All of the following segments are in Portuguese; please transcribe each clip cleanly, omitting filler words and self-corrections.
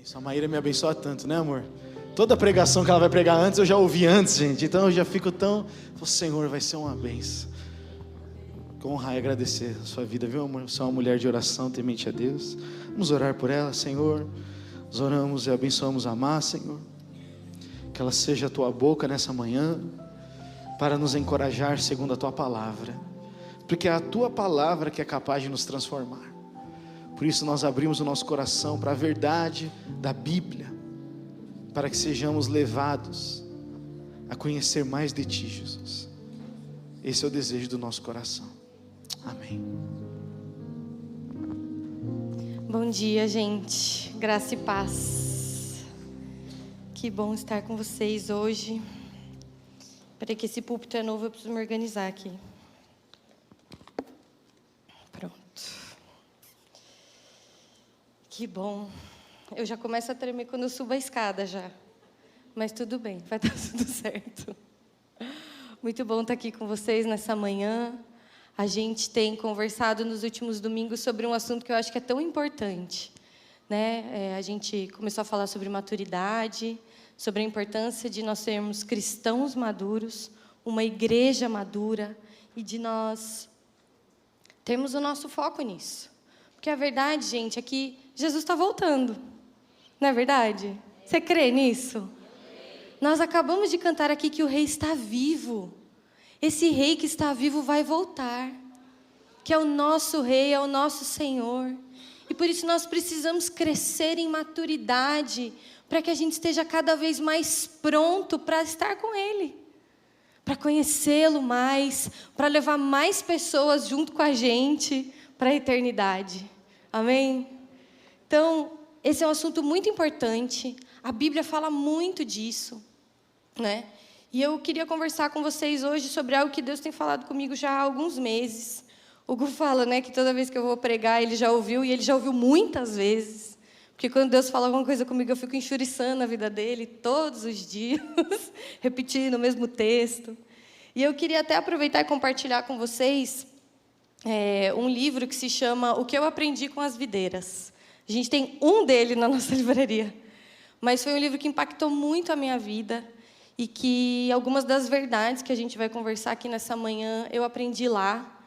Isso, a Maíra me abençoa tanto, né, amor? Toda pregação que ela vai pregar antes, eu já ouvi antes, gente. Então eu já fico tão... O Senhor vai ser uma bênção. Com honra e agradecer a sua vida, viu, amor? Você é uma mulher de oração, temente a Deus. Vamos orar por ela, Senhor. Nós oramos e abençoamos a Má, Senhor. Que ela seja a tua boca nessa manhã, para nos encorajar segundo a tua palavra. Porque é a tua palavra que é capaz de nos transformar. Por isso nós abrimos o nosso coração para a verdade da Bíblia, para que sejamos levados a conhecer mais de ti, Jesus. Esse é o desejo do nosso coração. Amém. Bom dia, gente. Graça e paz. Que bom estar com vocês hoje. Peraí que esse púlpito é novo, eu preciso me organizar aqui. Pronto. Que bom. Eu já começo a tremer quando eu subo a escada já. Mas tudo bem, vai dar tudo certo. Muito bom estar aqui com vocês nessa manhã. A gente tem conversado nos últimos domingos sobre um assunto que eu acho que é tão importante, né? A gente começou a falar sobre maturidade, sobre a importância de nós sermos cristãos maduros, uma igreja madura, e de nós termos o nosso foco nisso. Porque a verdade, gente, é que Jesus está voltando. Não é verdade? Você crê nisso? Nós acabamos de cantar aqui que o Rei está vivo. Esse Rei que está vivo vai voltar. Que é o nosso Rei, é o nosso Senhor. E por isso nós precisamos crescer em maturidade, para que a gente esteja cada vez mais pronto para estar com Ele. Para conhecê-lo mais, para levar mais pessoas junto com a gente para a eternidade. Amém? Então, esse é um assunto muito importante. A Bíblia fala muito disso, né? E eu queria conversar com vocês hoje sobre algo que Deus tem falado comigo já há alguns meses. O Gu fala, né, que toda vez que eu vou pregar, ele já ouviu, e ele já ouviu muitas vezes. Porque quando Deus fala alguma coisa comigo, eu fico enxuriçando a vida dele todos os dias, repetindo o mesmo texto. E eu queria até aproveitar e compartilhar com vocês um livro que se chama O que eu aprendi com as videiras. A gente tem um dele na nossa livraria. Mas foi um livro que impactou muito a minha vida. E que algumas das verdades que a gente vai conversar aqui nessa manhã, eu aprendi lá.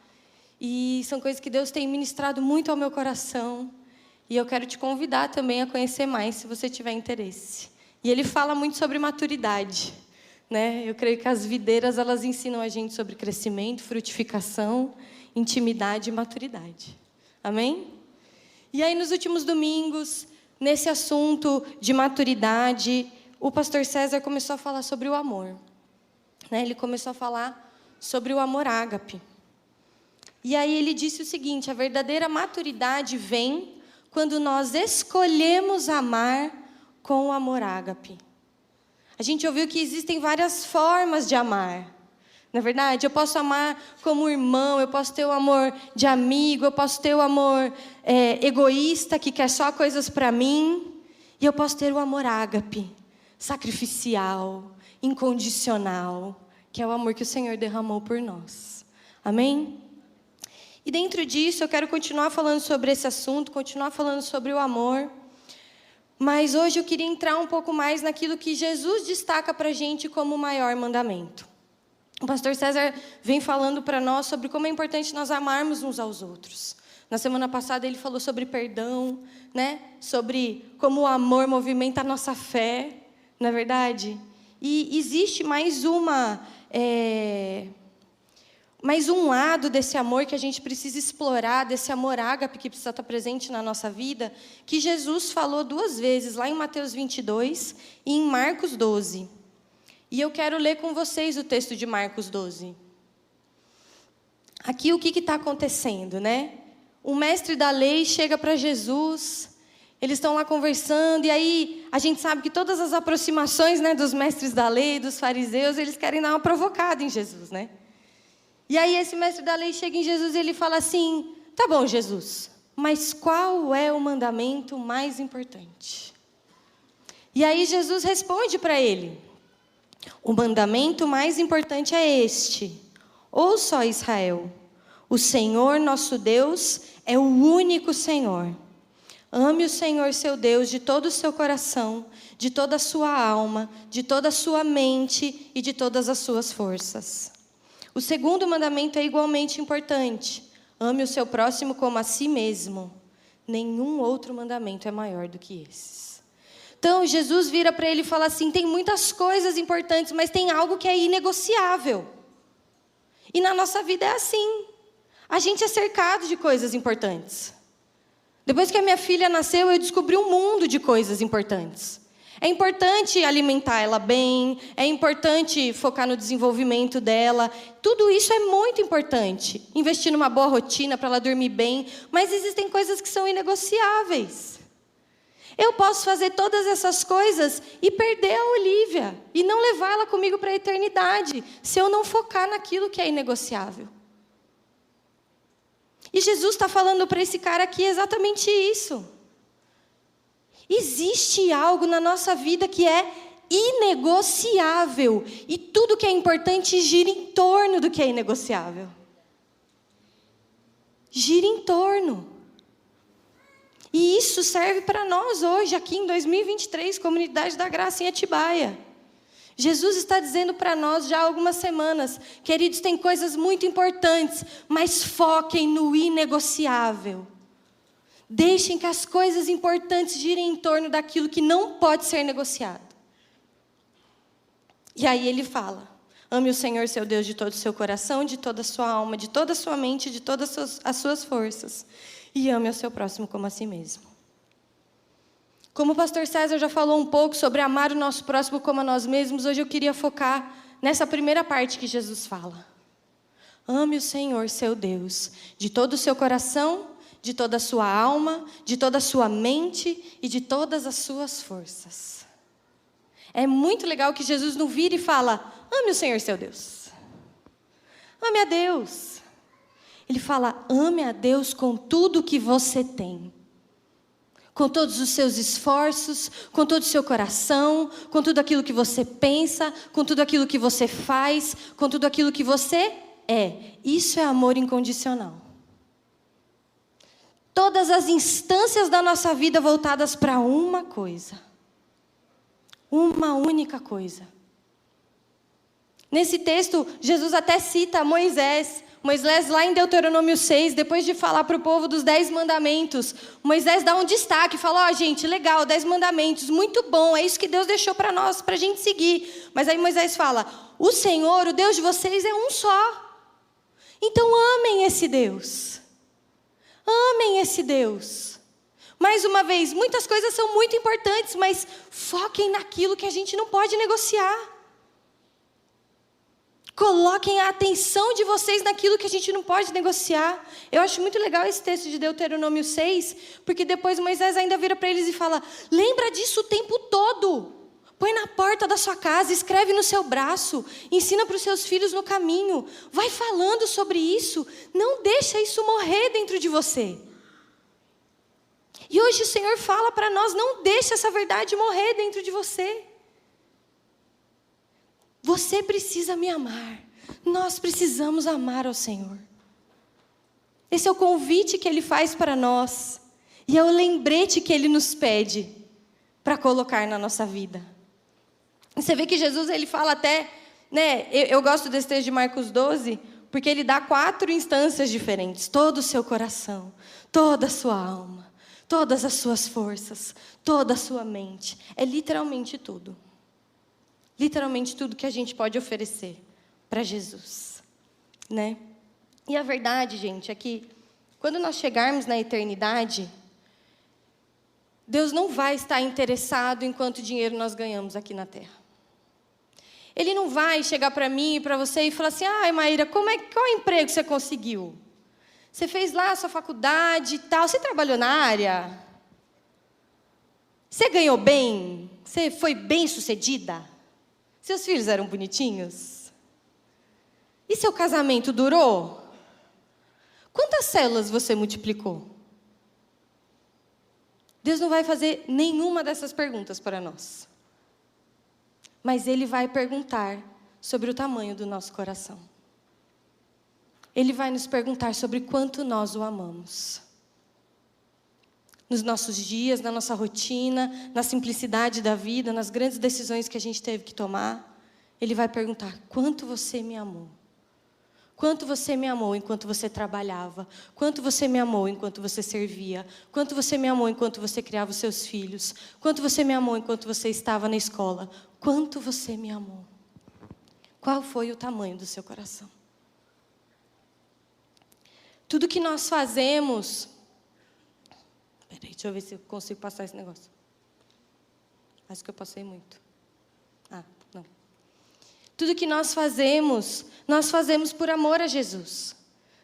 E são coisas que Deus tem ministrado muito ao meu coração. E eu quero te convidar também a conhecer mais, se você tiver interesse. E ele fala muito sobre maturidade, né? Eu creio que as videiras, elas ensinam a gente sobre crescimento, frutificação, intimidade e maturidade. Amém? E aí, nos últimos domingos, nesse assunto de maturidade, o pastor César começou a falar sobre o amor, né? Ele começou a falar sobre o amor ágape. E aí ele disse o seguinte: a verdadeira maturidade vem quando nós escolhemos amar com o amor ágape. A gente ouviu que existem várias formas de amar. Na verdade, eu posso amar como irmão, eu posso ter o amor de amigo, eu posso ter o amor egoísta, que quer só coisas para mim, e eu posso ter o amor ágape, sacrificial, incondicional, que é o amor que o Senhor derramou por nós. Amém? E dentro disso, eu quero continuar falando sobre esse assunto, continuar falando sobre o amor. Mas hoje eu queria entrar um pouco mais naquilo que Jesus destaca para a gente como o maior mandamento. O pastor César vem falando para nós sobre como é importante nós amarmos uns aos outros. Na semana passada ele falou sobre perdão, né? Sobre como o amor movimenta a nossa fé, não é verdade? E existe mais um lado desse amor que a gente precisa explorar, desse amor ágape que precisa estar presente na nossa vida, que Jesus falou 2 vezes, lá em Mateus 22 e em Marcos 12. E eu quero ler com vocês o texto de Marcos 12. Aqui o que está acontecendo, né? O mestre da lei chega para Jesus, eles estão lá conversando, e aí a gente sabe que todas as aproximações, né, dos mestres da lei, dos fariseus, eles querem dar uma provocada em Jesus, né? E aí esse mestre da lei chega em Jesus e ele fala assim: tá bom, Jesus, mas qual é o mandamento mais importante? E aí Jesus responde para ele: o mandamento mais importante é este: ouça, ó Israel, o Senhor nosso Deus é o único Senhor. Ame o Senhor seu Deus de todo o seu coração, de toda a sua alma, de toda a sua mente e de todas as suas forças. O segundo mandamento é igualmente importante. Ame o seu próximo como a si mesmo. Nenhum outro mandamento é maior do que esses. Então, Jesus vira para ele e fala assim, tem muitas coisas importantes, mas tem algo que é inegociável. E na nossa vida é assim. A gente é cercado de coisas importantes. Depois que a minha filha nasceu, eu descobri um mundo de coisas importantes. É importante alimentar ela bem, é importante focar no desenvolvimento dela. Tudo isso é muito importante. Investir numa boa rotina para ela dormir bem. Mas existem coisas que são inegociáveis. Eu posso fazer todas essas coisas e perder a Olívia. E não levar ela comigo para a eternidade. Se eu não focar naquilo que é inegociável. E Jesus está falando para esse cara aqui exatamente isso. Existe algo na nossa vida que é inegociável. E tudo que é importante gira em torno do que é inegociável. Gira em torno. E isso serve para nós hoje, aqui em 2023, Comunidade da Graça em Atibaia. Jesus está dizendo para nós já há algumas semanas, queridos, tem coisas muito importantes, mas foquem no inegociável. Deixem que as coisas importantes girem em torno daquilo que não pode ser negociado. E aí ele fala, ame o Senhor seu Deus de todo o seu coração, de toda a sua alma, de toda a sua mente, de todas as suas forças. E ame o seu próximo como a si mesmo. Como o pastor César já falou um pouco sobre amar o nosso próximo como a nós mesmos, hoje eu queria focar nessa primeira parte que Jesus fala. Ame o Senhor, seu Deus, de todo o seu coração, de toda a sua alma, de toda a sua mente e de todas as suas forças. É muito legal que Jesus não vira e fala, ame o Senhor, seu Deus. Ame a Deus. Ele fala, ame a Deus com tudo que você tem. Com todos os seus esforços, com todo o seu coração, com tudo aquilo que você pensa, com tudo aquilo que você faz, com tudo aquilo que você é. Isso é amor incondicional. Todas as instâncias da nossa vida voltadas para uma coisa. Uma única coisa. Nesse texto, Jesus até cita Moisés. Moisés, lá em Deuteronômio 6, depois de falar para o povo dos 10 mandamentos, Moisés dá um destaque, fala, gente, legal, 10 mandamentos, muito bom, é isso que Deus deixou para nós, para a gente seguir. Mas aí Moisés fala, o Senhor, o Deus de vocês é um só. Então amem esse Deus. Amem esse Deus. Mais uma vez, muitas coisas são muito importantes, mas foquem naquilo que a gente não pode negociar. Coloquem a atenção de vocês naquilo que a gente não pode negociar. Eu acho muito legal esse texto de Deuteronômio 6, porque depois Moisés ainda vira para eles e fala, lembra disso o tempo todo. Põe na porta da sua casa, escreve no seu braço, ensina para os seus filhos no caminho. Vai falando sobre isso, não deixa isso morrer dentro de você. E hoje o Senhor fala para nós, não deixa essa verdade morrer dentro de você. Você precisa me amar. Nós precisamos amar ao Senhor. Esse é o convite que Ele faz para nós. E é o lembrete que Ele nos pede para colocar na nossa vida. Você vê que Jesus, Ele fala até, né? Eu gosto desse texto de Marcos 12, porque Ele dá 4 instâncias diferentes. Todo o seu coração, toda a sua alma, todas as suas forças, toda a sua mente. É literalmente tudo. Literalmente tudo que a gente pode oferecer para Jesus, né? E a verdade, gente, é que quando nós chegarmos na eternidade, Deus não vai estar interessado em quanto dinheiro nós ganhamos aqui na terra. Ele não vai chegar para mim e para você e falar assim, ai, Maíra, qual emprego você conseguiu? Você fez lá a sua faculdade e tal, você trabalhou na área? Você ganhou bem? Você foi bem sucedida? Seus filhos eram bonitinhos? E seu casamento durou? Quantas células você multiplicou? Deus não vai fazer nenhuma dessas perguntas para nós. Mas Ele vai perguntar sobre o tamanho do nosso coração. Ele vai nos perguntar sobre quanto nós o amamos. nos nossos dias, na nossa rotina, na simplicidade da vida, nas grandes decisões que a gente teve que tomar. Ele vai perguntar: quanto você me amou? Quanto você me amou enquanto você trabalhava? Quanto você me amou enquanto você servia? Quanto você me amou enquanto você criava os seus filhos? Quanto você me amou enquanto você estava na escola? Quanto você me amou? Qual foi o tamanho do seu coração? Tudo que nós fazemos... Peraí, deixa eu ver se eu consigo passar esse negócio. Acho que eu passei muito. Não. Tudo que nós fazemos por amor a Jesus.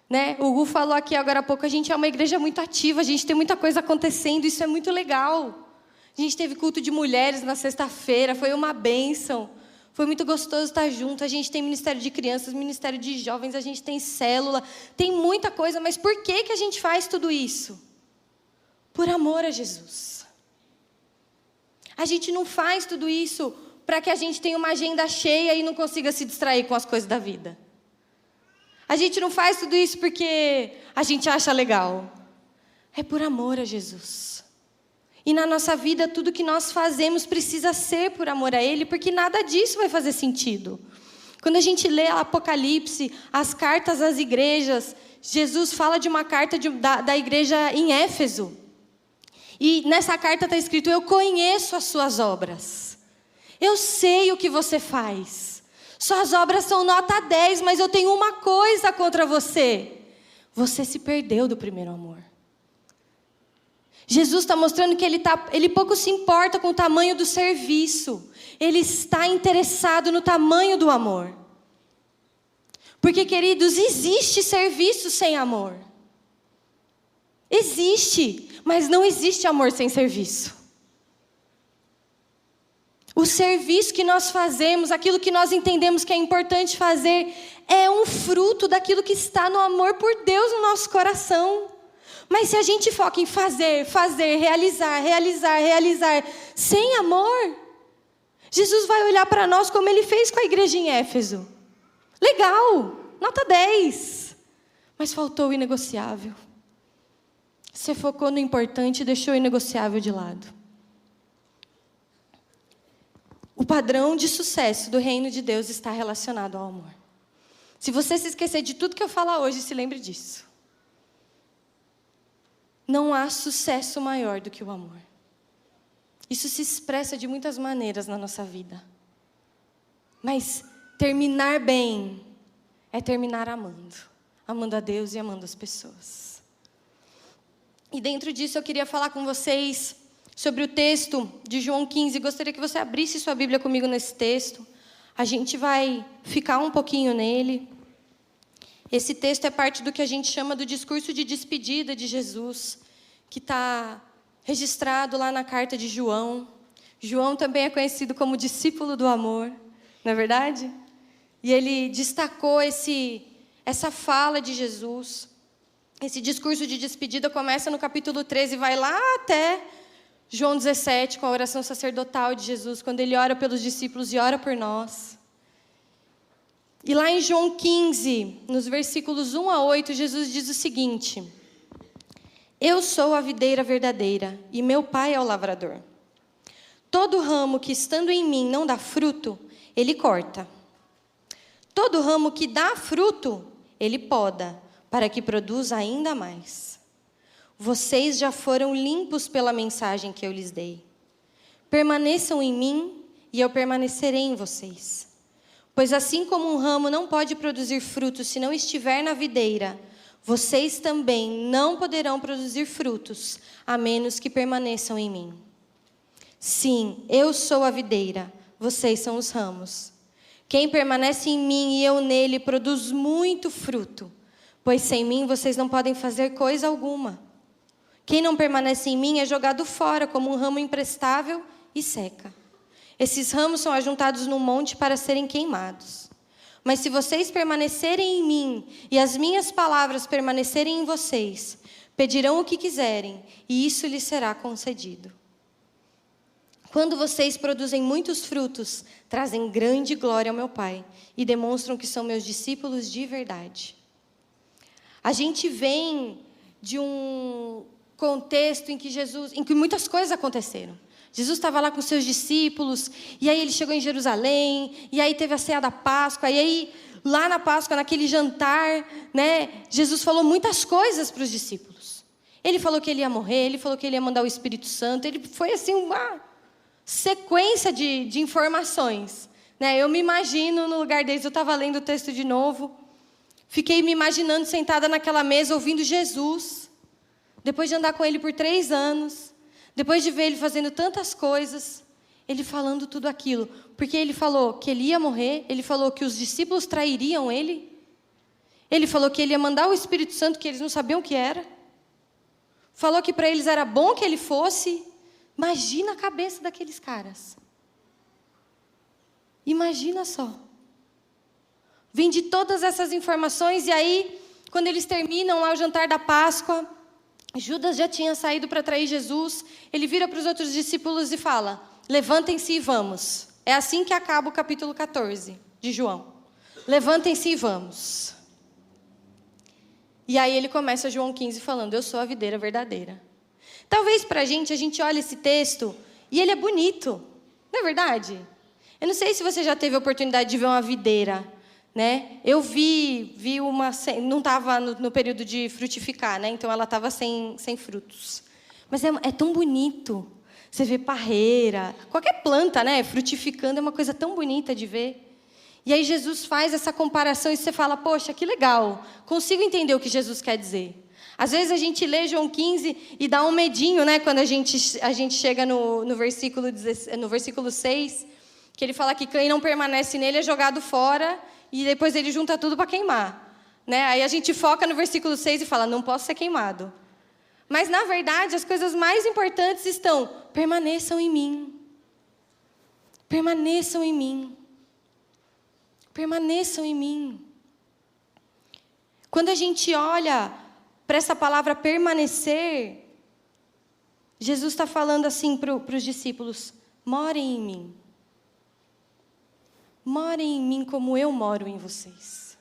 Né? O Hugo falou aqui agora há pouco, a gente é uma igreja muito ativa, a gente tem muita coisa acontecendo, isso é muito legal. A gente teve culto de mulheres na sexta-feira, foi uma bênção. Foi muito gostoso estar junto. A gente tem ministério de crianças, ministério de jovens, a gente tem célula, tem muita coisa, mas por que a gente faz tudo isso? Por amor a Jesus. A gente não faz tudo isso para que a gente tenha uma agenda cheia e não consiga se distrair com as coisas da vida. A gente não faz tudo isso porque a gente acha legal. É por amor a Jesus. E na nossa vida, tudo que nós fazemos precisa ser por amor a Ele, porque nada disso vai fazer sentido. Quando a gente lê Apocalipse, as cartas às igrejas, Jesus fala de uma carta da igreja em Éfeso. E nessa carta está escrito: eu conheço as suas obras. Eu sei o que você faz. Suas obras são nota 10, mas eu tenho uma coisa contra você. Você se perdeu do primeiro amor. Jesus está mostrando que ele pouco se importa com o tamanho do serviço. Ele está interessado no tamanho do amor. Porque, queridos, existe serviço sem amor. Existe, mas não existe amor sem serviço. O serviço que nós fazemos, aquilo que nós entendemos que é importante fazer, é um fruto daquilo que está no amor por Deus no nosso coração. Mas se a gente foca em fazer, realizar, sem amor, Jesus vai olhar para nós como Ele fez com a igreja em Éfeso. Legal, nota 10, mas faltou o inegociável. Você focou no importante e deixou o inegociável de lado. O padrão de sucesso do reino de Deus está relacionado ao amor. Se você se esquecer de tudo que eu falar hoje, se lembre disso. Não há sucesso maior do que o amor. Isso se expressa de muitas maneiras na nossa vida. Mas terminar bem é terminar amando. Amando a Deus e amando as pessoas. E dentro disso eu queria falar com vocês sobre o texto de João 15. Gostaria que você abrisse sua Bíblia comigo nesse texto. A gente vai ficar um pouquinho nele. Esse texto é parte do que a gente chama do discurso de despedida de Jesus, que está registrado lá na carta de João. João também é conhecido como discípulo do amor, não é verdade? E ele destacou essa fala de Jesus. Esse discurso de despedida começa no capítulo 13 e vai lá até João 17, com a oração sacerdotal de Jesus, quando ele ora pelos discípulos e ora por nós. E lá em João 15, nos versículos 1 a 8, Jesus diz o seguinte: eu sou a videira verdadeira e meu pai é o lavrador. Todo ramo que estando em mim não dá fruto, ele corta. Todo ramo que dá fruto, ele poda, para que produza ainda mais. Vocês já foram limpos pela mensagem que eu lhes dei. Permaneçam em mim e eu permanecerei em vocês. Pois assim como um ramo não pode produzir frutos se não estiver na videira, vocês também não poderão produzir frutos, a menos que permaneçam em mim. Sim, eu sou a videira, vocês são os ramos. Quem permanece em mim e eu nele produz muito fruto, pois sem mim vocês não podem fazer coisa alguma. Quem não permanece em mim é jogado fora como um ramo imprestável e seca. Esses ramos são ajuntados num monte para serem queimados. Mas se vocês permanecerem em mim e as minhas palavras permanecerem em vocês, pedirão o que quiserem e isso lhes será concedido. Quando vocês produzem muitos frutos, trazem grande glória ao meu Pai e demonstram que são meus discípulos de verdade. A gente vem de um contexto em que muitas coisas aconteceram. Jesus estava lá com seus discípulos, e aí ele chegou em Jerusalém, e aí teve a ceia da Páscoa, e aí lá na Páscoa, naquele jantar, né, Jesus falou muitas coisas para os discípulos. Ele falou que ele ia morrer, ele falou que ele ia mandar o Espírito Santo, ele foi assim uma sequência de informações. Né? Eu me imagino no lugar deles, eu estava lendo o texto de novo, fiquei me imaginando sentada naquela mesa ouvindo Jesus, depois de andar com ele por 3 anos, depois de ver ele fazendo tantas coisas, ele falando tudo aquilo, porque ele falou que ele ia morrer, ele falou que os discípulos trairiam ele falou que ele ia mandar o Espírito Santo, que eles não sabiam o que era, falou que para eles era bom que ele fosse. Imagina a cabeça daqueles caras. Imagina só. Vem de todas essas informações, e aí, quando eles terminam lá o jantar da Páscoa, Judas já tinha saído para trair Jesus, ele vira para os outros discípulos e fala: levantem-se e vamos. É assim que acaba o capítulo 14 de João. Levantem-se e vamos. E aí ele começa João 15 falando: eu sou a videira verdadeira. Talvez para a gente olha esse texto e ele é bonito, não é verdade? Eu não sei se você já teve a oportunidade de ver uma videira, né? Eu vi uma, não estava no período de frutificar, né? Então ela estava sem frutos. Mas é tão bonito. Você vê parreira, qualquer planta, né? Frutificando é uma coisa tão bonita de ver. E aí Jesus faz essa comparação e você fala: poxa, que legal, consigo entender o que Jesus quer dizer. Às vezes a gente lê João 15 e dá um medinho, né? Quando a gente chega no versículo 6, que ele fala que quem não permanece nele é jogado fora e depois ele junta tudo para queimar. Né? Aí a gente foca no versículo 6 e fala: não posso ser queimado. Mas, na verdade, as coisas mais importantes estão: permaneçam em mim. Permaneçam em mim. Permaneçam em mim. Quando a gente olha para essa palavra permanecer, Jesus está falando assim para os discípulos: morem em mim. Morem em mim como eu moro em vocês.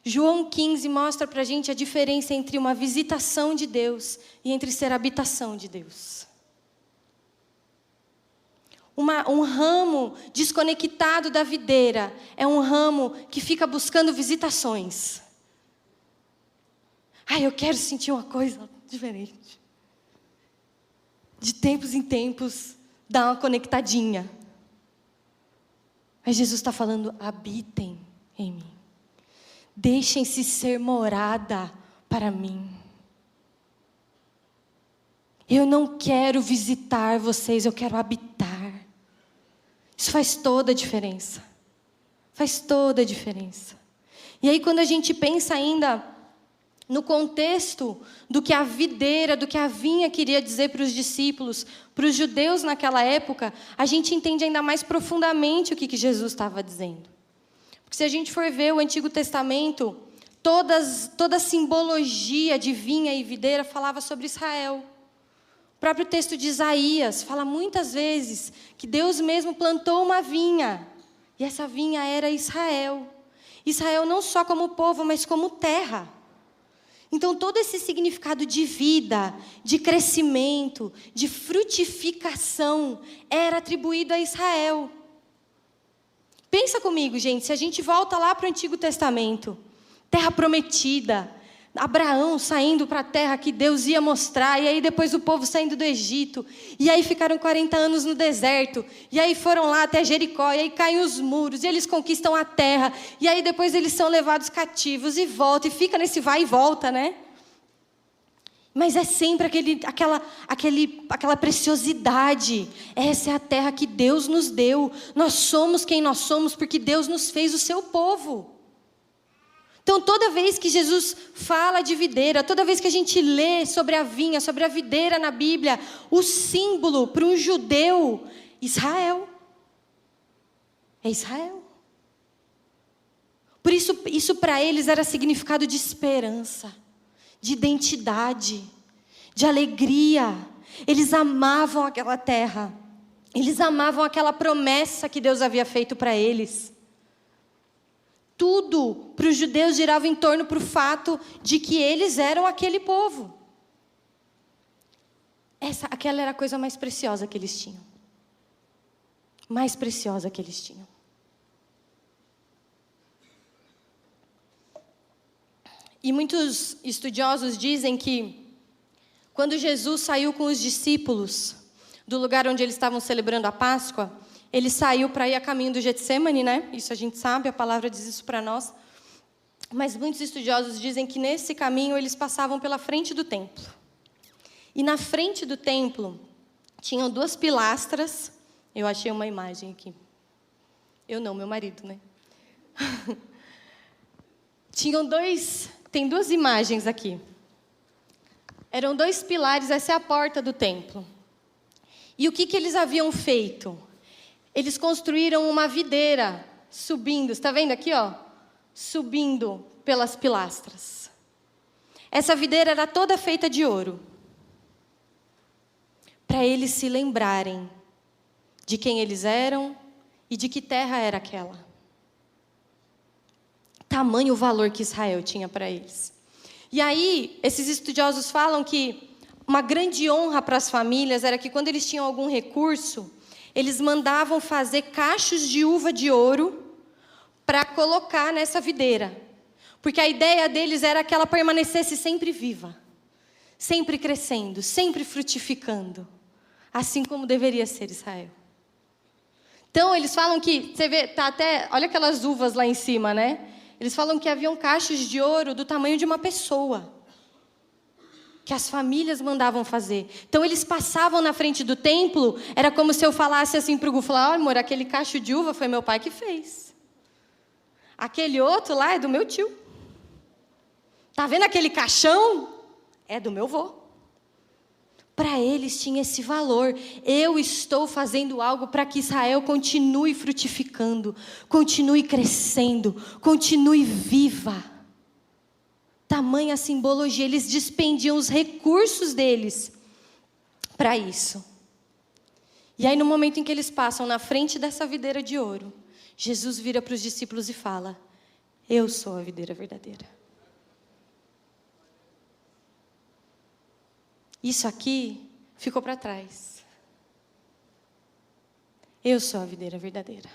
João 15 mostra para a gente a diferença entre uma visitação de Deus e entre ser habitação de Deus. Um ramo desconectado da videira é um ramo que fica buscando visitações. Eu quero sentir uma coisa diferente. De tempos em tempos, dá uma conectadinha. Mas Jesus está falando: habitem em mim. Deixem-se ser morada para mim. Eu não quero visitar vocês, eu quero habitar. Isso faz toda a diferença. Faz toda a diferença. E aí, quando a gente pensa ainda no contexto do que a videira, do que a vinha queria dizer para os discípulos, para os judeus naquela época, a gente entende ainda mais profundamente o que Jesus estava dizendo. Porque se a gente for ver o Antigo Testamento, toda a simbologia de vinha e videira falava sobre Israel. O próprio texto de Isaías fala muitas vezes que Deus mesmo plantou uma vinha. E essa vinha era Israel. Israel não só como povo, mas como terra. Então, todo esse significado de vida, de crescimento, de frutificação, era atribuído a Israel. Pensa comigo, gente, se a gente volta lá para o Antigo Testamento, terra prometida, Abraão saindo para a terra que Deus ia mostrar, e aí depois o povo saindo do Egito, e aí ficaram 40 anos no deserto, e aí foram lá até Jericó, e aí caem os muros, e eles conquistam a terra, e aí depois eles são levados cativos, e voltam, e fica nesse vai e volta, né? Mas é sempre aquela preciosidade. Essa é a terra que Deus nos deu. Nós somos quem nós somos porque Deus nos fez o seu povo. Então, toda vez que Jesus fala de videira, toda vez que a gente lê sobre a vinha, sobre a videira na Bíblia, o símbolo para um judeu, Israel. É Israel. Por isso para eles era significado de esperança, de identidade, de alegria. Eles amavam aquela terra. Eles amavam aquela promessa que Deus havia feito para eles. Tudo para os judeus girava em torno para o fato de que eles eram aquele povo. Aquela era a coisa mais preciosa que eles tinham. Mais preciosa que eles tinham. E muitos estudiosos dizem que quando Jesus saiu com os discípulos do lugar onde eles estavam celebrando a Páscoa, ele saiu para ir a caminho do Getsemane, né? Isso a gente sabe, a palavra diz isso para nós. Mas muitos estudiosos dizem que nesse caminho eles passavam pela frente do templo. E na frente do templo tinham 2 pilastras. Eu achei uma imagem aqui. Eu não, meu marido, né? Tem 2 imagens aqui. Eram 2 pilares, essa é a porta do templo. E o que eles haviam feito? Eles construíram uma videira subindo, está vendo aqui, ó? Subindo pelas pilastras. Essa videira era toda feita de ouro. Para eles se lembrarem de quem eles eram e de que terra era aquela. Tamanho o valor que Israel tinha para eles. E aí, esses estudiosos falam que uma grande honra para as famílias era que quando eles tinham algum recurso, eles mandavam fazer cachos de uva de ouro para colocar nessa videira. Porque a ideia deles era que ela permanecesse sempre viva, sempre crescendo, sempre frutificando, assim como deveria ser Israel. Então, eles falam que, você vê, tá até, olha aquelas uvas lá em cima, né? Eles falam que haviam cachos de ouro do tamanho de uma pessoa, que as famílias mandavam fazer. Então, eles passavam na frente do templo, era como se eu falasse assim para o Gu, falar, olha, amor, aquele cacho de uva foi meu pai que fez. Aquele outro lá é do meu tio. Tá vendo aquele caixão? É do meu avô. Para eles tinha esse valor. Eu estou fazendo algo para que Israel continue frutificando, continue crescendo, continue viva. Tamanha simbologia, eles dispendiam os recursos deles para isso. E aí no momento em que eles passam na frente dessa videira de ouro, Jesus vira para os discípulos e fala, eu sou a videira verdadeira. Isso aqui ficou para trás. Eu sou a videira verdadeira.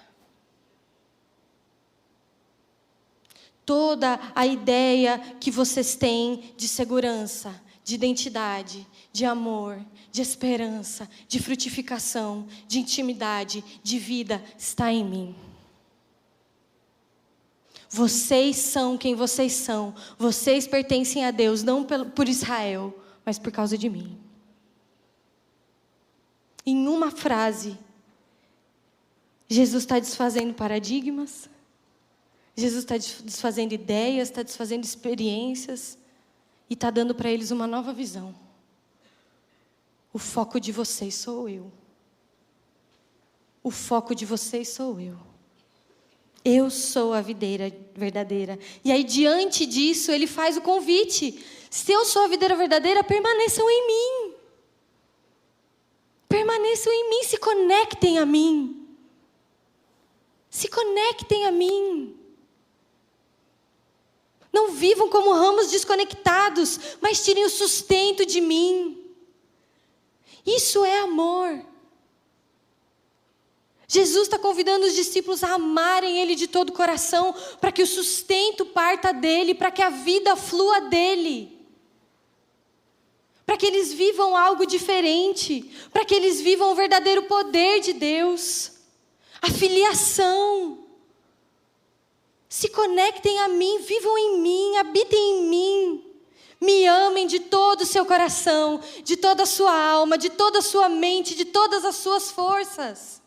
Toda a ideia que vocês têm de segurança, de identidade, de amor, de esperança, de frutificação, de intimidade, de vida, está em mim. Vocês são quem vocês são. Vocês pertencem a Deus, não por Israel, mas por causa de mim. Em uma frase, Jesus está desfazendo paradigmas, Jesus está desfazendo ideias, está desfazendo experiências e está dando para eles uma nova visão. O foco de vocês sou eu. O foco de vocês sou eu. Eu sou a videira verdadeira. E aí, diante disso, ele faz o convite. Se eu sou a videira verdadeira, permaneçam em mim. Permaneçam em mim, se conectem a mim. Se conectem a mim. Não vivam como ramos desconectados, mas tirem o sustento de mim. Isso é amor. Jesus está convidando os discípulos a amarem Ele de todo o coração, para que o sustento parta dEle, para que a vida flua dEle. Para que eles vivam algo diferente, para que eles vivam o verdadeiro poder de Deus. A filiação. Se conectem a mim, vivam em mim, habitem em mim. Me amem de todo o seu coração, de toda a sua alma, de toda a sua mente, de todas as suas forças.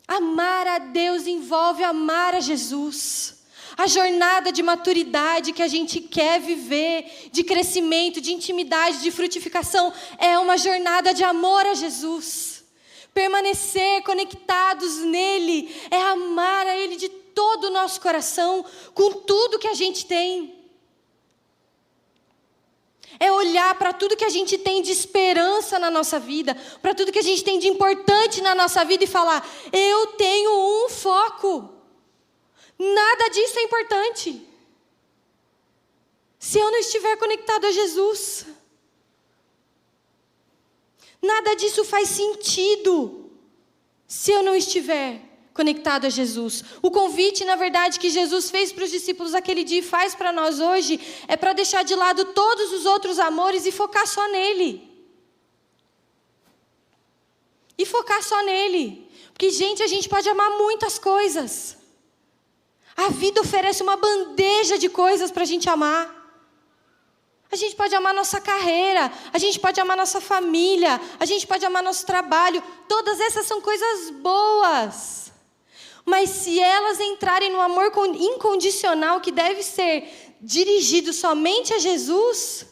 Amar a Deus envolve amar a Jesus. A jornada de maturidade que a gente quer viver, de crescimento, de intimidade, de frutificação, é uma jornada de amor a Jesus. Permanecer conectados nele é amar a Ele de todo o nosso coração, com tudo que a gente tem. É olhar para tudo que a gente tem de esperança na nossa vida, para tudo que a gente tem de importante na nossa vida e falar, eu tenho um foco. Nada disso é importante se eu não estiver conectado a Jesus. Nada disso faz sentido se eu não estiver conectado a Jesus. O convite, na verdade, que Jesus fez para os discípulos aquele dia e faz para nós hoje, é para deixar de lado todos os outros amores e focar só nele. E focar só nele. Porque, gente, a gente pode amar muitas coisas. A vida oferece uma bandeja de coisas para a gente amar. A gente pode amar nossa carreira, a gente pode amar nossa família, a gente pode amar nosso trabalho. Todas essas são coisas boas. Mas se elas entrarem no amor incondicional, que deve ser dirigido somente a Jesus,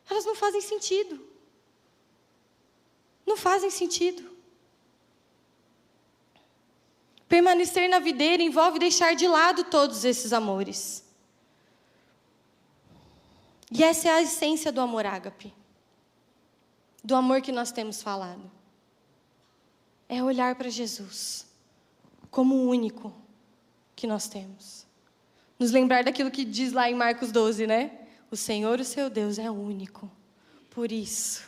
elas não fazem sentido. Não fazem sentido. Permanecer na videira envolve deixar de lado todos esses amores. E essa é a essência do amor ágape. Do amor que nós temos falado. É olhar para Jesus como o único que nós temos. Nos lembrar daquilo que diz lá em Marcos 12, né? O Senhor, o seu Deus, é único. Por isso,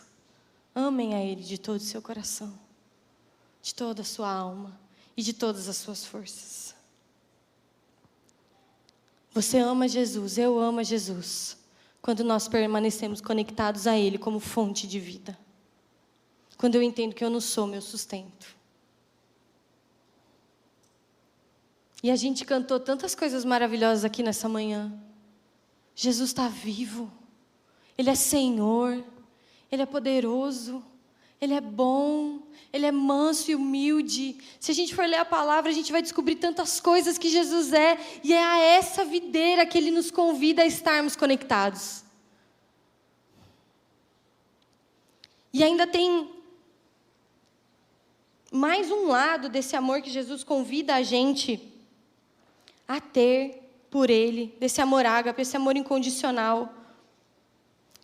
amem a Ele de todo o seu coração, de toda a sua alma e de todas as suas forças. Você ama Jesus, eu amo Jesus, quando nós permanecemos conectados a Ele como fonte de vida. Quando eu entendo que eu não sou meu sustento. E a gente cantou tantas coisas maravilhosas aqui nessa manhã. Jesus está vivo. Ele é Senhor. Ele é poderoso. Ele é bom. Ele é manso e humilde. Se a gente for ler a palavra, a gente vai descobrir tantas coisas que Jesus é. E é a essa videira que Ele nos convida a estarmos conectados. E ainda tem mais um lado desse amor que Jesus convida a gente a ter por Ele, desse amor ágape, esse amor incondicional.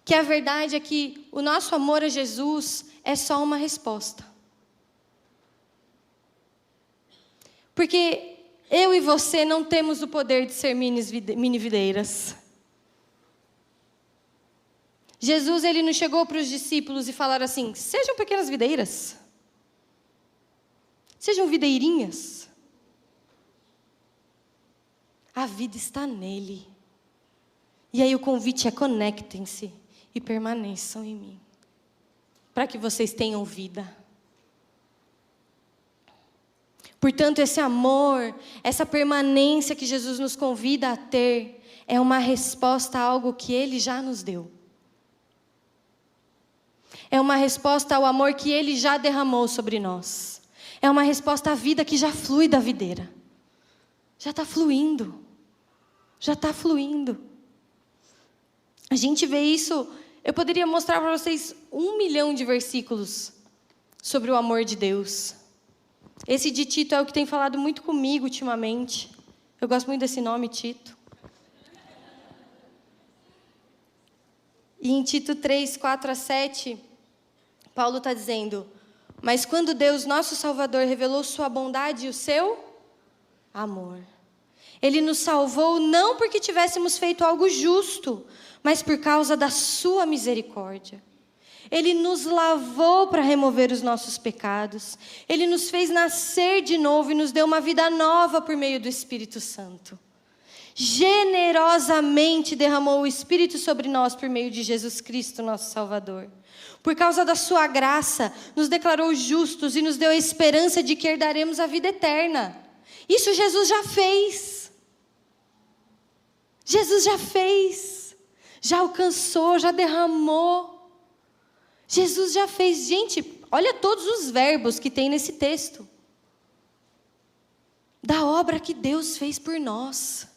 Que a verdade é que o nosso amor a Jesus é só uma resposta. Porque eu e você não temos o poder de ser mini videiras. Jesus, Ele não chegou para os discípulos e falaram assim: sejam pequenas videiras. Sejam videirinhas. A vida está nele. E aí o convite é: conectem-se e permaneçam em mim, para que vocês tenham vida. Portanto, esse amor, essa permanência que Jesus nos convida a ter, é uma resposta a algo que Ele já nos deu. É uma resposta ao amor que Ele já derramou sobre nós. É uma resposta à vida que já flui da videira. Já está fluindo. Já está fluindo. A gente vê isso. Eu poderia mostrar para vocês 1 milhão de versículos sobre o amor de Deus. Esse de Tito é o que tem falado muito comigo ultimamente. Eu gosto muito desse nome, Tito. E em Tito 3, 4-7, Paulo está dizendo: mas quando Deus, nosso Salvador, revelou sua bondade e o seu amor, Ele nos salvou não porque tivéssemos feito algo justo, mas por causa da sua misericórdia. Ele nos lavou para remover os nossos pecados. Ele nos fez nascer de novo e nos deu uma vida nova por meio do Espírito Santo. Generosamente derramou o Espírito sobre nós por meio de Jesus Cristo, nosso Salvador. Por causa da sua graça, nos declarou justos e nos deu a esperança de que herdaremos a vida eterna. Isso Jesus já fez. Jesus já fez. Já alcançou, já derramou. Jesus já fez. Gente, olha todos os verbos que tem nesse texto. Da obra que Deus fez por nós.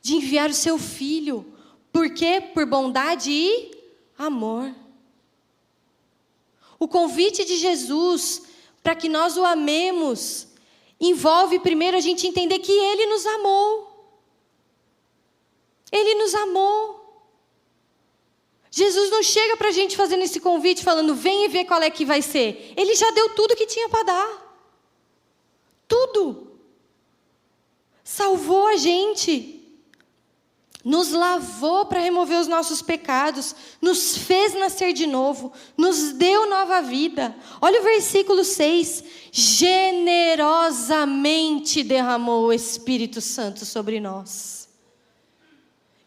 De enviar o seu Filho. Por quê? Por bondade e amor. O convite de Jesus para que nós o amemos envolve primeiro a gente entender que Ele nos amou. Ele nos amou. Jesus não chega para a gente fazendo esse convite falando: vem e vê qual é que vai ser. Ele já deu tudo que tinha para dar. Tudo. salvou a gente, nos lavou para remover os nossos pecados, nos fez nascer de novo, nos deu nova vida. Olha o versículo 6. Generosamente derramou o Espírito Santo sobre nós.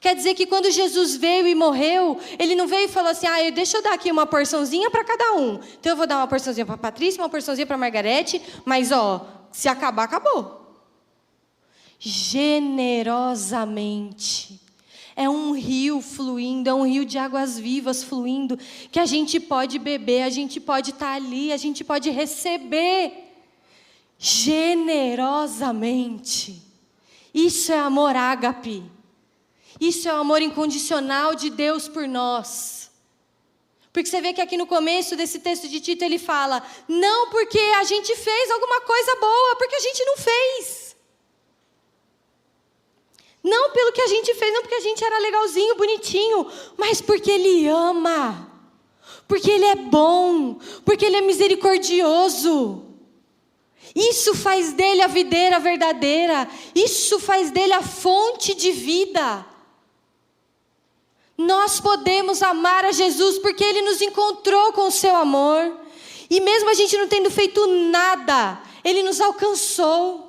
Quer dizer que quando Jesus veio e morreu, Ele não veio e falou assim, deixa eu dar aqui uma porçãozinha para cada um. Então eu vou dar uma porçãozinha para a Patrícia, uma porçãozinha para a Margarete, mas se acabar, acabou. Generosamente. É um rio fluindo, é um rio de águas vivas fluindo, que a gente pode beber, a gente pode estar ali, a gente pode receber generosamente. Isso é amor ágape. Isso é o amor incondicional de Deus por nós. Porque você vê que aqui no começo desse texto de Tito ele fala, não porque a gente fez alguma coisa boa, porque a gente não fez. Não pelo que a gente fez, não porque a gente era legalzinho, bonitinho, mas porque Ele ama, porque Ele é bom, porque Ele é misericordioso. Isso faz dele a videira verdadeira, isso faz dele a fonte de vida. Nós podemos amar a Jesus porque Ele nos encontrou com o seu amor, e mesmo a gente não tendo feito nada, Ele nos alcançou.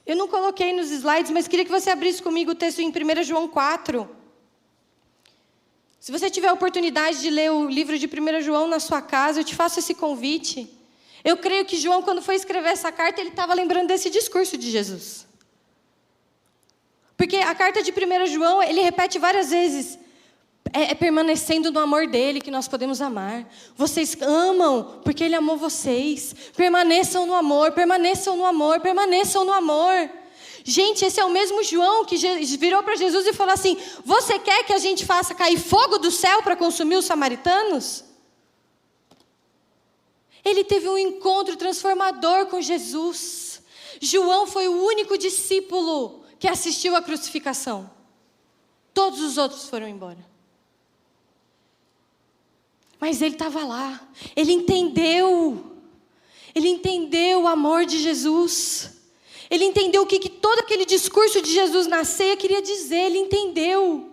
Eu não coloquei nos slides, mas queria que você abrisse comigo o texto em 1 João 4. Se você tiver a oportunidade de ler o livro de 1 João na sua casa, eu te faço esse convite. Eu creio que João, quando foi escrever essa carta, ele estava lembrando desse discurso de Jesus. Porque a carta de 1 João, ele repete várias vezes, permanecendo no amor dele que nós podemos amar. Vocês amam porque ele amou vocês. Permaneçam no amor, permaneçam no amor, permaneçam no amor. Gente, esse é o mesmo João que virou para Jesus e falou assim, você quer que a gente faça cair fogo do céu para consumir os samaritanos? Ele teve um encontro transformador com Jesus. João foi o único discípulo que assistiu à crucificação. Todos os outros foram embora. Mas ele estava lá, ele entendeu o amor de Jesus, ele entendeu o que todo aquele discurso de Jesus na ceia queria dizer, ele entendeu,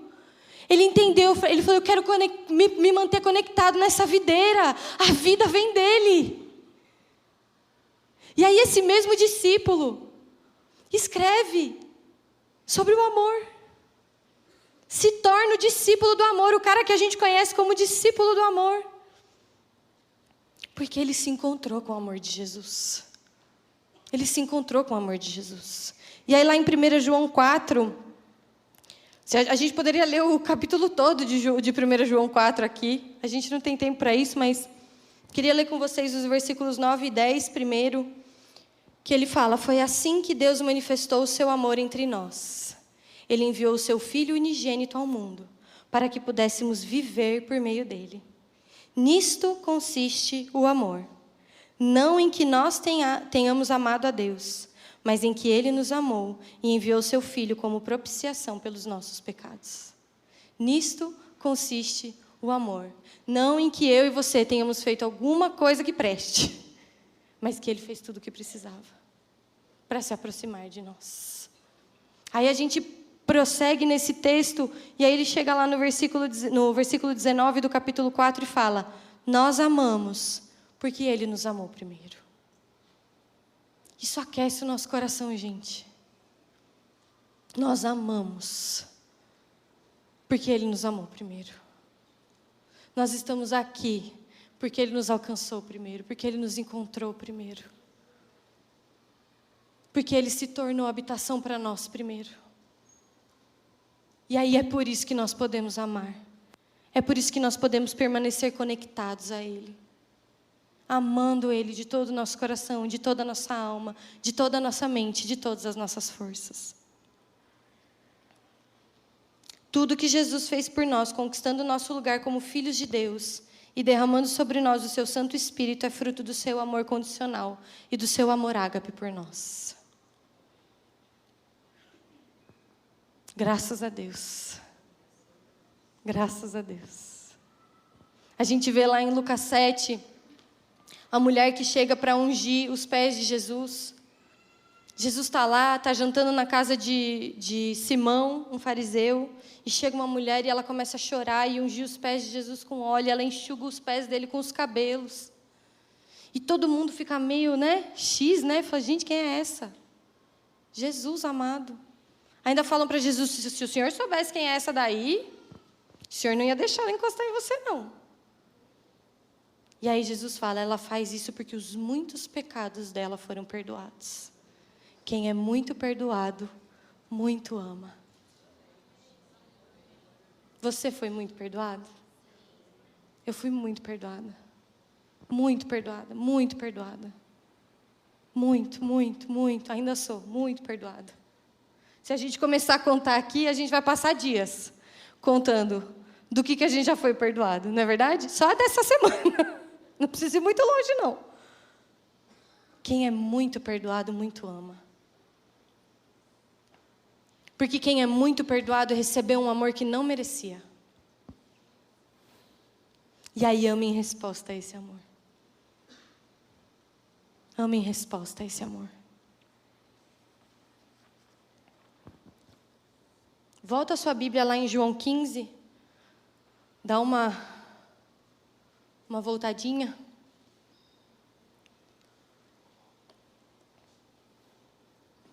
ele falou, eu quero me manter conectado nessa videira, a vida vem dele. E aí esse mesmo discípulo escreve sobre o amor. Se torna o discípulo do amor, o cara que a gente conhece como discípulo do amor. Porque ele se encontrou com o amor de Jesus. Ele se encontrou com o amor de Jesus. E aí lá em 1 João 4, a gente poderia ler o capítulo todo de 1 João 4 aqui. A gente não tem tempo para isso, mas queria ler com vocês os versículos 9 e 10 primeiro. Que ele fala, foi assim que Deus manifestou o seu amor entre nós. Ele enviou o seu Filho unigênito ao mundo, para que pudéssemos viver por meio dele. Nisto consiste o amor. Não em que nós tenhamos amado a Deus, mas em que Ele nos amou e enviou o seu Filho como propiciação pelos nossos pecados. Nisto consiste o amor. Não em que eu e você tenhamos feito alguma coisa que preste, mas que Ele fez tudo o que precisava para se aproximar de nós. Aí a gente prossegue nesse texto, e aí ele chega lá no versículo 19 do capítulo 4 e fala, nós amamos, porque Ele nos amou primeiro. Isso aquece o nosso coração, gente. Nós amamos, porque Ele nos amou primeiro. Nós estamos aqui, porque Ele nos alcançou primeiro, porque Ele nos encontrou primeiro. Porque Ele se tornou habitação para nós primeiro. E aí é por isso que nós podemos amar. É por isso que nós podemos permanecer conectados a Ele. Amando Ele de todo o nosso coração, de toda a nossa alma, de toda a nossa mente, de todas as nossas forças. Tudo que Jesus fez por nós, conquistando o nosso lugar como filhos de Deus e derramando sobre nós o seu Santo Espírito, é fruto do seu amor condicional e do seu amor ágape por nós. Graças a Deus. Graças a Deus. A gente vê lá em Lucas 7, a mulher que chega para ungir os pés de Jesus. Jesus está lá, está jantando na casa de Simão, um fariseu, e chega uma mulher e ela começa a chorar e ungir os pés de Jesus com óleo, ela enxuga os pés dele com os cabelos. E todo mundo fica meio, X, Fala, gente, quem é essa? Jesus amado. Ainda falam para Jesus, se o Senhor soubesse quem é essa daí, o Senhor não ia deixar ela encostar em você, não. E aí Jesus fala, ela faz isso porque os muitos pecados dela foram perdoados. Quem é muito perdoado, muito ama. Você foi muito perdoado? Eu fui muito perdoada. Muito perdoada, muito perdoada. Muito, muito, muito. Ainda sou muito perdoada. Se a gente começar a contar aqui, a gente vai passar dias contando do que a gente já foi perdoado, não é verdade? Só dessa semana. Não precisa ir muito longe, não. Quem é muito perdoado, muito ama. Porque quem é muito perdoado recebeu um amor que não merecia. E aí ama em resposta a esse amor. Ama em resposta a esse amor. Volta a sua Bíblia lá em João 15. Dá uma voltadinha.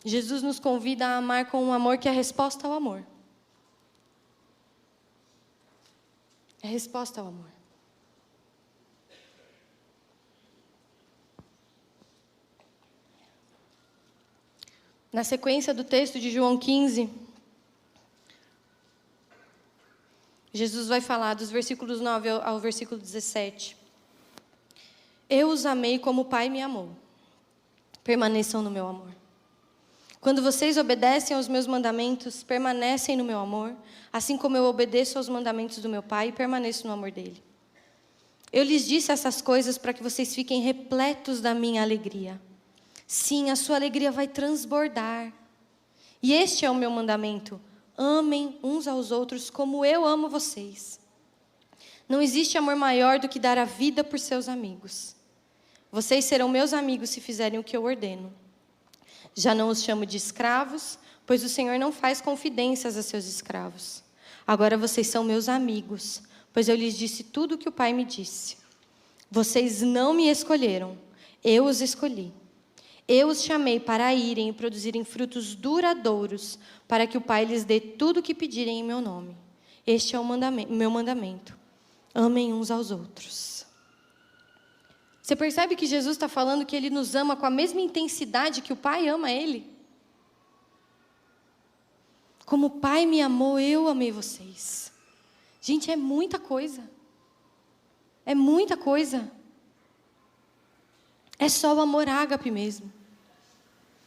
Jesus nos convida a amar com um amor que é a resposta ao amor. É a resposta ao amor. Na sequência do texto de João 15, Jesus vai falar dos versículos 9 ao versículo 17. Eu os amei como o Pai me amou. Permaneçam no meu amor. Quando vocês obedecem aos meus mandamentos, permanecem no meu amor, assim como eu obedeço aos mandamentos do meu Pai e permaneço no amor dele. Eu lhes disse essas coisas para que vocês fiquem repletos da minha alegria. Sim, a sua alegria vai transbordar. E este é o meu mandamento: amem uns aos outros como eu amo vocês. Não existe amor maior do que dar a vida por seus amigos. Vocês serão meus amigos se fizerem o que eu ordeno. Já não os chamo de escravos, pois o Senhor não faz confidências a seus escravos. Agora vocês são meus amigos, pois eu lhes disse tudo o que o Pai me disse. Vocês não me escolheram, eu os escolhi. Eu os chamei para irem e produzirem frutos duradouros, para que o Pai lhes dê tudo o que pedirem em meu nome. Este é o meu mandamento. Amem uns aos outros. Você percebe que Jesus está falando que Ele nos ama com a mesma intensidade que o Pai ama Ele? Como o Pai me amou, eu amei vocês. Gente, é muita coisa. É muita coisa. É só o amor ágape mesmo.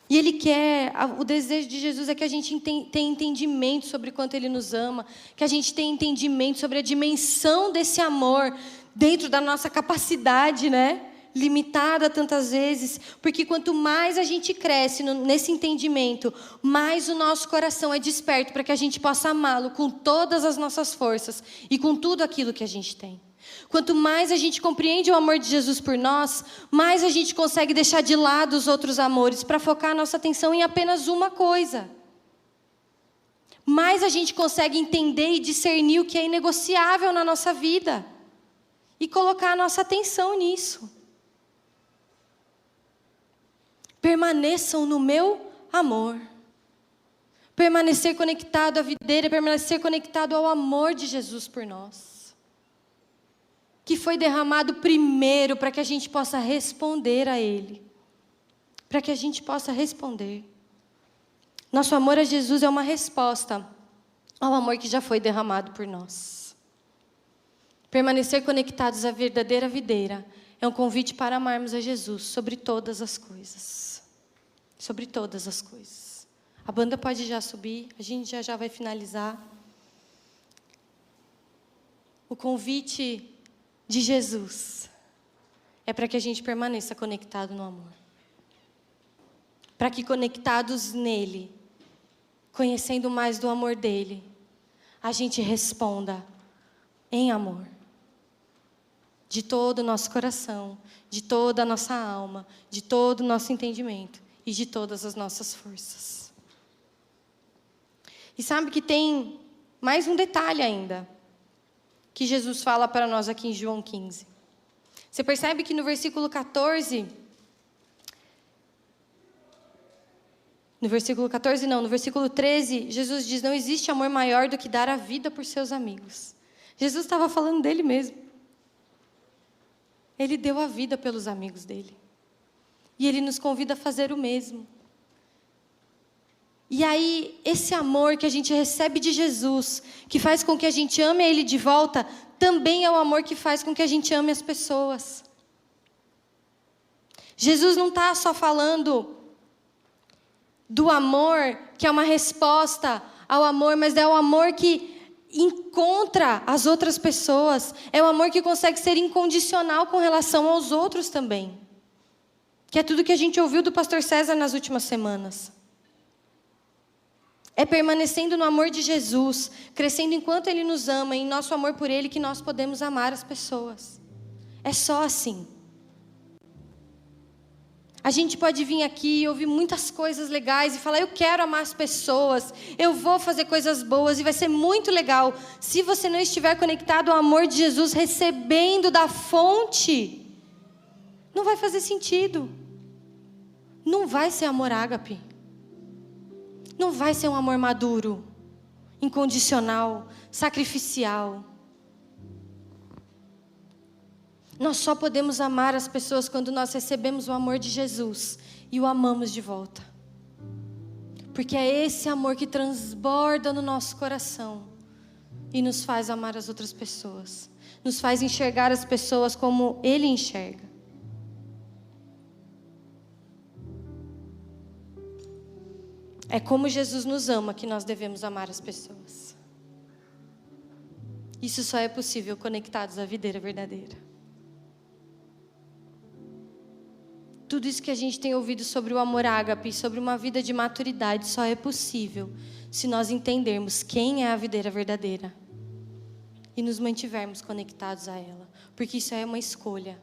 E Ele quer, o desejo de Jesus é que a gente tenha entendimento sobre quanto Ele nos ama, que a gente tenha entendimento sobre a dimensão desse amor dentro da nossa capacidade, limitada tantas vezes, porque quanto mais a gente cresce nesse entendimento, mais o nosso coração é desperto para que a gente possa amá-lo com todas as nossas forças e com tudo aquilo que a gente tem. Quanto mais a gente compreende o amor de Jesus por nós, mais a gente consegue deixar de lado os outros amores para focar a nossa atenção em apenas uma coisa. Mais a gente consegue entender e discernir o que é inegociável na nossa vida e colocar a nossa atenção nisso. Permaneçam no meu amor. Permanecer conectado à videira, permanecer conectado ao amor de Jesus por nós. Que foi derramado primeiro para que a gente possa responder a Ele. Para que a gente possa responder. Nosso amor a Jesus é uma resposta ao amor que já foi derramado por nós. Permanecer conectados à verdadeira videira é um convite para amarmos a Jesus sobre todas as coisas. Sobre todas as coisas. A banda pode já subir, a gente já vai finalizar. O convite de Jesus é para que a gente permaneça conectado no amor. Para que conectados nele, conhecendo mais do amor dele, a gente responda em amor. De todo o nosso coração, de toda a nossa alma, de todo o nosso entendimento e de todas as nossas forças. E sabe que tem mais um detalhe ainda, que Jesus fala para nós aqui em João 15. Você percebe que no versículo 14... No versículo 13, Jesus diz, não existe amor maior do que dar a vida por seus amigos. Jesus estava falando dele mesmo. Ele deu a vida pelos amigos dele. E ele nos convida a fazer o mesmo. E aí, esse amor que a gente recebe de Jesus, que faz com que a gente ame a Ele de volta, também é o amor que faz com que a gente ame as pessoas. Jesus não está só falando do amor, que é uma resposta ao amor, mas é o amor que encontra as outras pessoas. É o amor que consegue ser incondicional com relação aos outros também. Que é tudo que a gente ouviu do pastor César nas últimas semanas. É permanecendo no amor de Jesus, crescendo enquanto Ele nos ama, em nosso amor por Ele, que nós podemos amar as pessoas. É só assim. A gente pode vir aqui e ouvir muitas coisas legais e falar, eu quero amar as pessoas, eu vou fazer coisas boas e vai ser muito legal. Se você não estiver conectado ao amor de Jesus, recebendo da fonte, não vai fazer sentido. Não vai ser amor ágape. Não vai ser um amor maduro, incondicional, sacrificial. Nós só podemos amar as pessoas quando nós recebemos o amor de Jesus e o amamos de volta. Porque é esse amor que transborda no nosso coração e nos faz amar as outras pessoas. Nos faz enxergar as pessoas como Ele enxerga. É como Jesus nos ama que nós devemos amar as pessoas. Isso só é possível conectados à videira verdadeira. Tudo isso que a gente tem ouvido sobre o amor ágape, sobre uma vida de maturidade, só é possível se nós entendermos quem é a videira verdadeira e nos mantivermos conectados a ela, porque isso é uma escolha.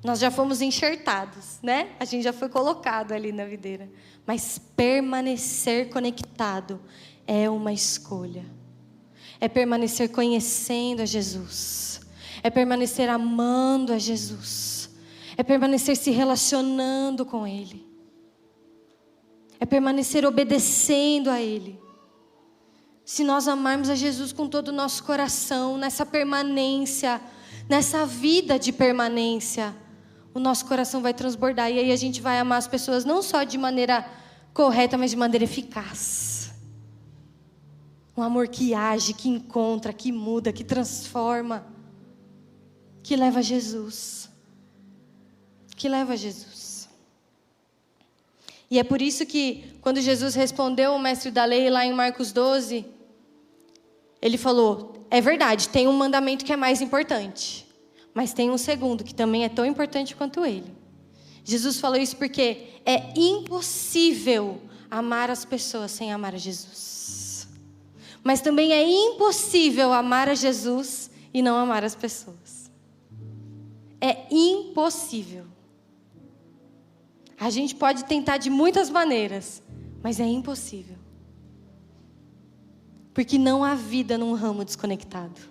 Nós já fomos enxertados, né? A gente já foi colocado ali na videira, mas permanecer conectado é uma escolha. É permanecer conhecendo a Jesus, é permanecer amando a Jesus. É permanecer se relacionando com Ele. É permanecer obedecendo a Ele. Se nós amarmos a Jesus com todo o nosso coração, nessa permanência, nessa vida de permanência, o nosso coração vai transbordar. E aí a gente vai amar as pessoas não só de maneira correta, mas de maneira eficaz. Um amor que age, que encontra, que muda, que transforma, que leva a Jesus. Que leva a Jesus. E é por isso que, quando Jesus respondeu ao mestre da lei, lá em Marcos 12, ele falou, é verdade, tem um mandamento que é mais importante, mas tem um segundo, que também é tão importante quanto ele. Jesus falou isso porque é impossível amar as pessoas sem amar a Jesus. Mas também é impossível amar a Jesus e não amar as pessoas. É impossível. A gente pode tentar de muitas maneiras, mas é impossível. Porque não há vida num ramo desconectado.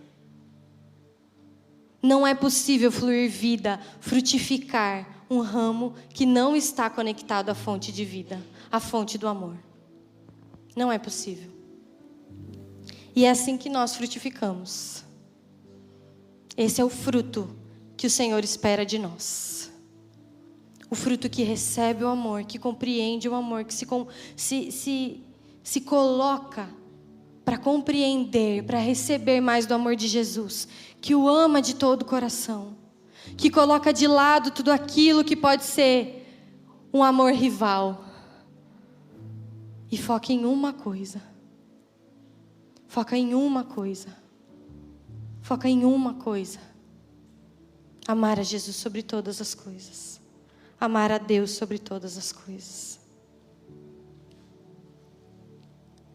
Não é possível fluir vida, frutificar um ramo que não está conectado à fonte de vida, à fonte do amor. Não é possível. E é assim que nós frutificamos. Esse é o fruto que o Senhor espera de nós. O fruto que recebe o amor, que compreende o amor, que se coloca para compreender, para receber mais do amor de Jesus, que o ama de todo o coração, que coloca de lado tudo aquilo que pode ser um amor rival e foca em uma coisa. Foca em uma coisa. Foca em uma coisa. Amar a Jesus sobre todas as coisas. Amar a Deus sobre todas as coisas.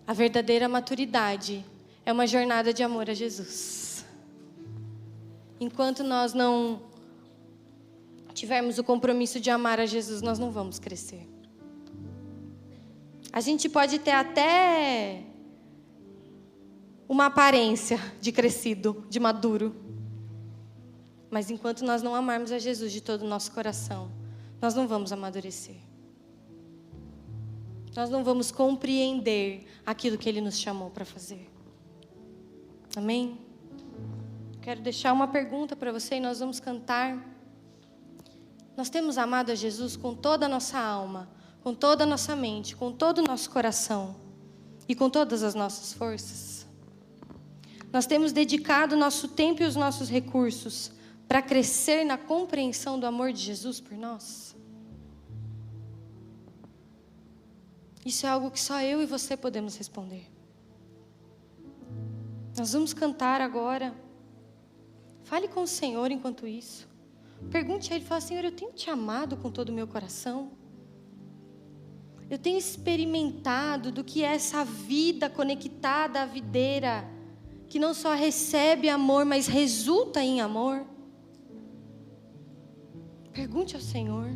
A verdadeira maturidade é uma jornada de amor a Jesus. Enquanto nós não tivermos o compromisso de amar a Jesus, nós não vamos crescer. A gente pode ter até uma aparência de crescido, de maduro. Mas enquanto nós não amarmos a Jesus de todo o nosso coração, nós não vamos amadurecer. Nós não vamos compreender aquilo que Ele nos chamou para fazer. Amém? Quero deixar uma pergunta para você e nós vamos cantar. Nós temos amado a Jesus com toda a nossa alma, com toda a nossa mente, com todo o nosso coração e com todas as nossas forças. Nós temos dedicado o nosso tempo e os nossos recursos para crescer na compreensão do amor de Jesus por nós. Isso é algo que só eu e você podemos responder. Nós vamos cantar agora. Fale com o Senhor enquanto isso. Pergunte a Ele, fala: Senhor, eu tenho te amado com todo o meu coração? Eu tenho experimentado do que é essa vida conectada à videira, que não só recebe amor, mas resulta em amor? Pergunte ao Senhor.